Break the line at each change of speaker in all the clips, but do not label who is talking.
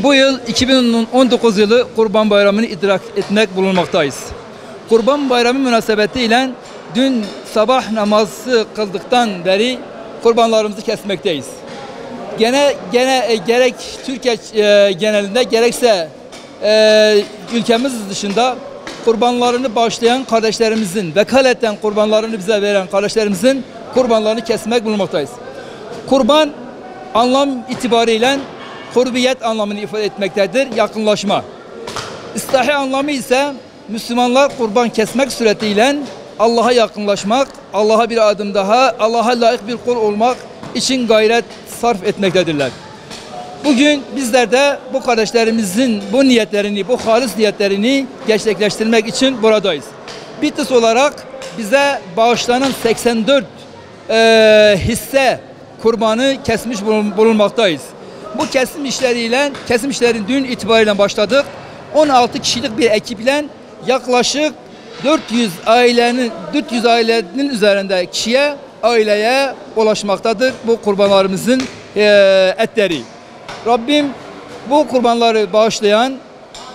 Bu yıl 2019 yılı Kurban Bayramı'nı idrak etmek bulunmaktayız. Kurban Bayramı münasebetiyle dün sabah namazı kıldıktan beri kurbanlarımızı kesmekteyiz. Gerek Türkiye genelinde gerekse ülkemiz dışında kurbanlarını bağışlayan kardeşlerimizin, vekaleten kurbanlarını bize veren kardeşlerimizin kurbanlarını kesmek bulunmaktayız. Kurban anlam itibariyle kurbiyet anlamını ifade etmektedir, yakınlaşma. İslahi anlamı ise Müslümanlar kurban kesmek suretiyle Allah'a yakınlaşmak, Allah'a bir adım daha, Allah'a layık bir kul olmak için gayret sarf etmektedirler. Bugün bizler de bu kardeşlerimizin bu niyetlerini, bu halis niyetlerini gerçekleştirmek için buradayız. Bitlis olarak bize bağışlanan 84 hisse kurbanı kesmiş bulunmaktayız. Bu kesim işlerin dün itibariyle başladık. 16 kişilik bir ekiple yaklaşık 400 ailenin üzerinde aileye ulaşmaktadır bu kurbanlarımızın etleri. Rabbim bu kurbanları bağışlayan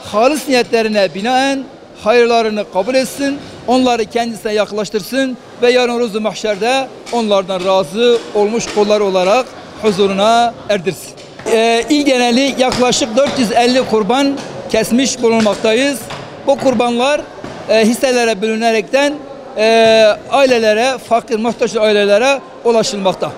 halis niyetlerine binaen hayırlarını kabul etsin, onları kendisine yaklaştırsın ve yarın ruzu mahşerde onlardan razı olmuş kullar olarak huzuruna erdirsin. İl geneli yaklaşık 450 kurban kesmiş bulunmaktayız. Bu kurbanlar hisselere bölünerekten ailelere, fakir muhtaç ailelere ulaşılmakta.